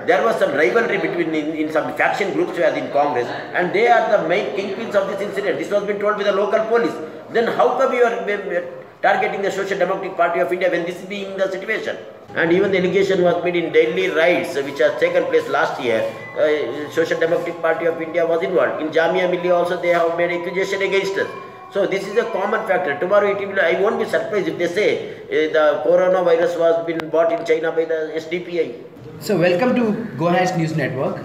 there was some rivalry between in some faction groups as in Congress, and they are the main kingpins of this incident. This was been told by the local police. Then how come you are targeting the Social Democratic Party of India when this is being the situation? And even the allegation was made in Delhi riots which has taken place last year. Social Democratic Party of India was involved. In Jamia Millia also they have made accusation against us. So this is a common factor. Tomorrow I won't be surprised if they say the coronavirus was been bought in China by the SDPI. So welcome to Go Ahead News Network.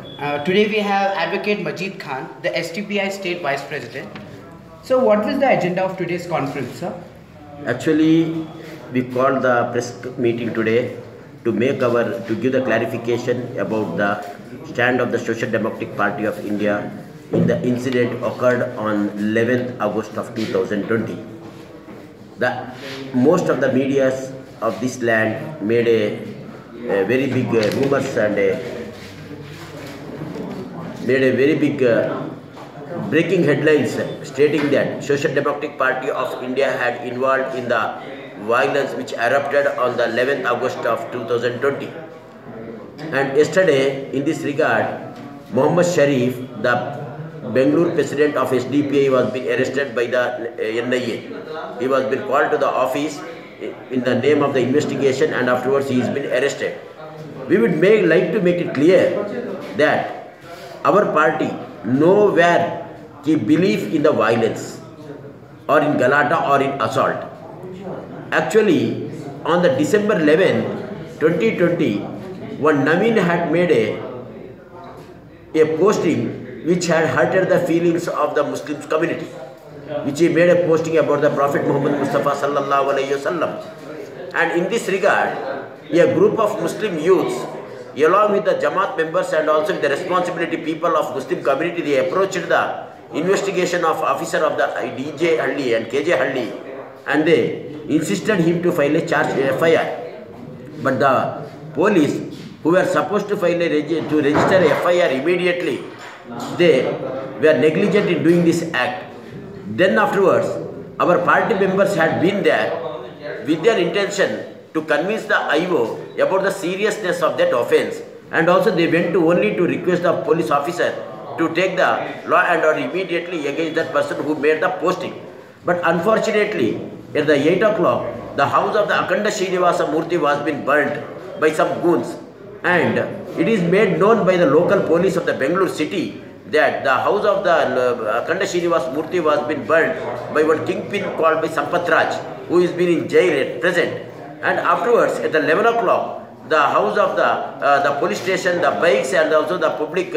Today we have Advocate Majid Khan, the SDPI State Vice President. So what was the agenda of today's conference, sir? Actually, we called the press meeting today to give the clarification about the stand of the Social Democratic Party of India in the incident occurred on 11th August of 2020. Most of the medias of this land made a very big rumors and made a very big breaking headlines stating that Social Democratic Party of India had involved in the violence which erupted on the 11th August of 2020. And yesterday, in this regard, Mohammed Sharif, the Bangalore president of SDPI, was being arrested by the NIA. He was being called to the office in the name of the investigation, and afterwards he has been arrested. We would like to make it clear that our party nowhere keep belief in the violence or in galata or in assault. Actually, on the December 11, 2020, one Naveen had made a posting which had hurted the feelings of the Muslim community, which he made a posting about the Prophet Muhammad Mustafa sallallahu alaihi wasallam. And in this regard, a group of Muslim youths, along with the Jamaat members and also with the responsibility people of Muslim community, they approached the investigation of officer of the DJ Halli and KJ Halli, and they insisted him to file a FIR. But the police, who were supposed to register a FIR immediately, they were negligent in doing this act. Then afterwards, our party members had been there with their intention to convince the IO about the seriousness of that offence, and also they went only to request the police officer to take the law and order immediately against that person who made the posting. But unfortunately, at the 8 o'clock, the house of the Akhanda Srinivasa Murthy was been burnt by some goons, and it is made known by the local police of the Bangalore city that the house of the Akhanda Srinivasa Murthy was been burnt by one kingpin called by Sampath Raj, who is been in jail at present. And afterwards, at 11 o'clock, the house of the police station, the bikes and also the public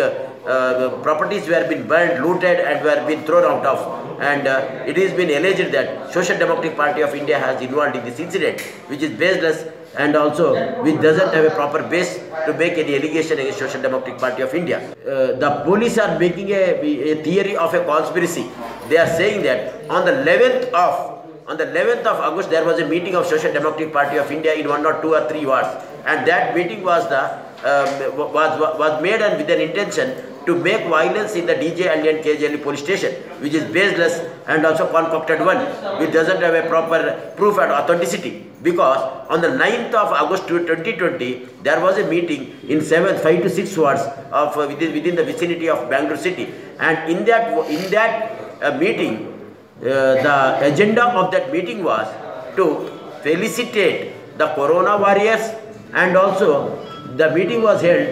properties were been burned, looted and were been thrown out of. And it has been alleged that Social Democratic Party of India has involved in this incident, which is baseless and also which doesn't have a proper base to make any allegation against Social Democratic Party of India. The police are making a theory of a conspiracy. They are saying that on the 11th of August, there was a meeting of Social Democratic Party of India in 1 or 2 or 3 wards, and that meeting was made and with an intention to make violence in the DJ Ali and KJ Ali police station, which is baseless and also concocted one, which doesn't have a proper proof and authenticity. Because on the 9th of August 2020, there was a meeting in 5 to 6 wards of within the vicinity of Bangalore city, and in that meeting, the agenda of that meeting was to felicitate the Corona warriors, and also the meeting was held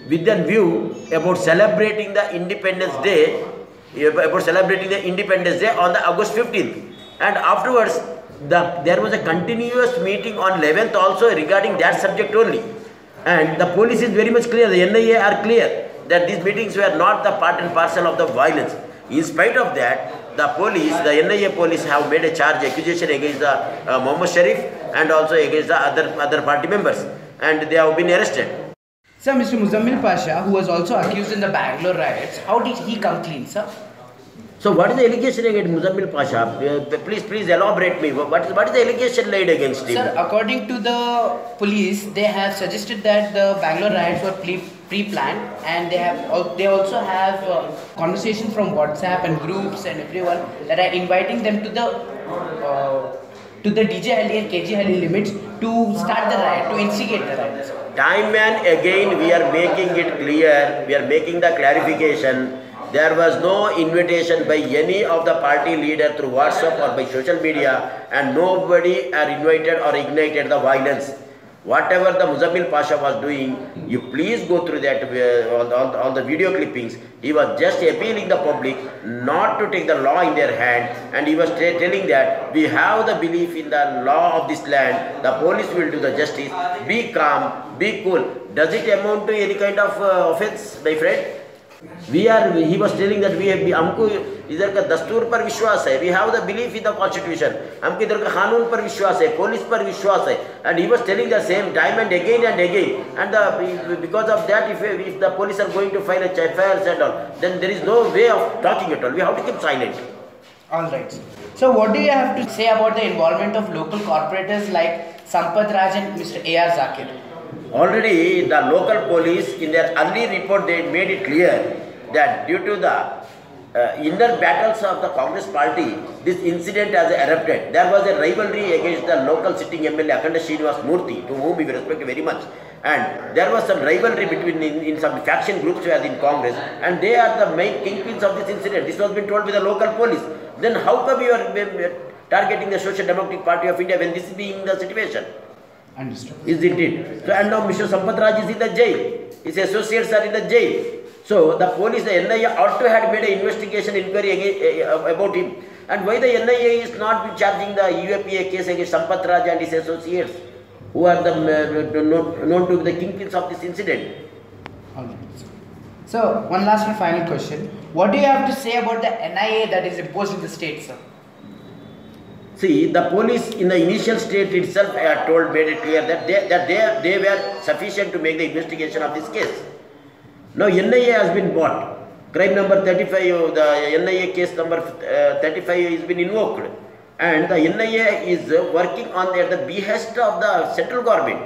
with a view about celebrating the Independence Day, on the August 15th. And afterwards, there was a continuous meeting on 11th also regarding that subject only. And the police is very much clear, the NIA are clear that these meetings were not the part and parcel of the violence. In spite of that, the NIA police have made a accusation against the Mohammed Sharif and also against the other party members, and they have been arrested. Sir, Mr. Muzammil Pasha, who was also accused in the Bangalore riots, how did he come clean, sir? So what is the allegation against Muzammil Pasha? Please elaborate me. What is the allegation laid against him? Sir, according to the police, they have suggested that the Bangalore riots were pre-planned, and they also have conversations from WhatsApp and groups and everyone that are inviting them to the DJ Ali and KG Ali limits to start the riot, to instigate the riots. time and again we are making it clear, we are making the clarification. There was no invitation by any of the party leader through WhatsApp or by social media, and nobody are invited or ignited the violence. Whatever the Muzammil Pasha was doing, you please go through that all the video clippings. He was just appealing the public not to take the law in their hand, and he was telling that we have the belief in the law of this land, the police will do the justice, be calm, be cool. Does it amount to any kind of offense, my friend? He was telling that हमको इधर का दस्तूर पर विश्वास है, we have the belief in the constitution, हमको इधर का कानून पर विश्वास है, पुलिस पर विश्वास है, and he was telling the same time and again, and because of that, if the police are going to file a FIR and all, then there is no way of talking at all. We have to keep silent. All right. So what do you have to say about the involvement of local corporators like Sampath Raj and Mr. A.R. Zakir? Already the local police in their early report they made it clear that due to the inner battles of the Congress party, this incident has erupted. There was a rivalry against the local sitting MLA Akhanda Srinivas Murthy, to whom we respect very much. And there was some rivalry between in some faction groups as in Congress, and they are the main kingpins of this incident. This was been told by the local police. Then how come you are targeting the Social Democratic Party of India when this is being the situation? Understood. Is it? So, and now Mr. Sampath Raj is in the jail. His associates are in the jail. So the police, the NIA ought to have made an investigation inquiry about him. And why the NIA is not charging the UAPA case against Sampath Raj and his associates, who are the known to be the kingpins of this incident? Alright. So one last and final question. What do you have to say about the NIA that is imposed in the state, sir? See, the police in the initial state itself made it clear that they were sufficient to make the investigation of this case. Now NIA has been bought. Crime number 35, the NIA case number 35 has been invoked. And the NIA is working on at the behest of the central government.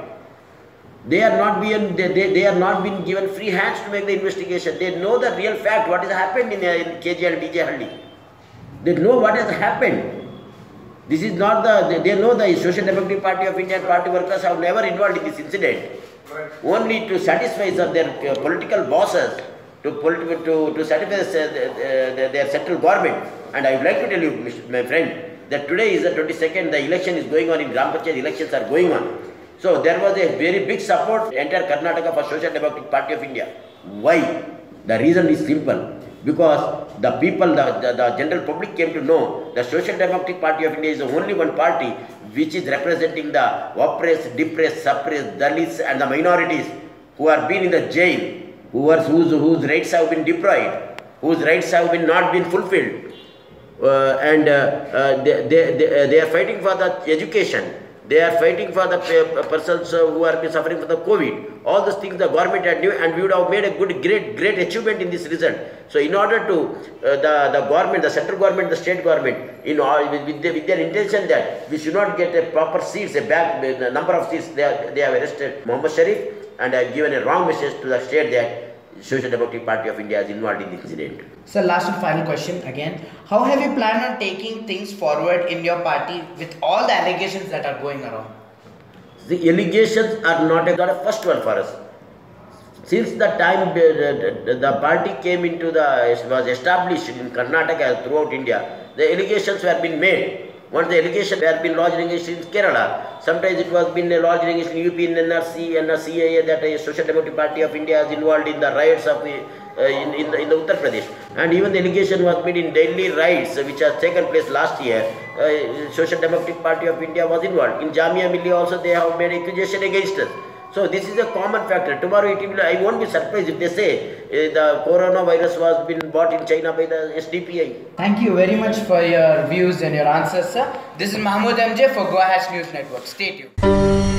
They are not being given free hands to make the investigation. They know the real fact, what has happened in KJ and DJ Halli. They know what has happened. This is not they know the Social Democratic Party of India and party workers have never involved in this incident. Only to satisfy their political bosses, to satisfy their central government. And I would like to tell you, my friend, that today is the 22nd, the election is going on in Gram Panchayat, elections are going on. So there was a very big support in entire Karnataka for Social Democratic Party of India. Why? The reason is simple. Because the people, the general public came to know the Social Democratic Party of India is the only one party which is representing the oppressed, depressed, suppressed, Dalits and the minorities who are been in the jail, whose rights have been deprived, whose rights have not been fulfilled. They are fighting for the education. They are fighting for the persons who are suffering from the COVID. All those things the government had knew, and we would have made a great achievement in this result. So in order to the government, the central government, the state government, with their intention that we should not get a proper seats, the number of seats, they have arrested Muhammad Sharif and have given a wrong message to the state that Social Democratic Party of India is involved in this incident. So last and final question again. How have you planned on taking things forward in your party with all the allegations that are going around? The allegations are not a first one for us. Since the time the party came was established in Karnataka throughout India, the allegations were being made. Once the allegations were being lodged against in Kerala, sometimes it was been lodged against in UP, in NRC and CAA that a Social Democratic Party of India is involved in the riots of in the Uttar Pradesh. And even the allegation was made in Delhi riots which has taken place last year. Social Democratic Party of India was involved. In Jamia Millia also they have made accusation against us. So this is a common factor. Tomorrow I won't be surprised if they say the coronavirus was been bought in China by the SDPI. Thank you very much for your views and your answers, sir. This is Mahmood MJ for Go News Network. Stay tuned.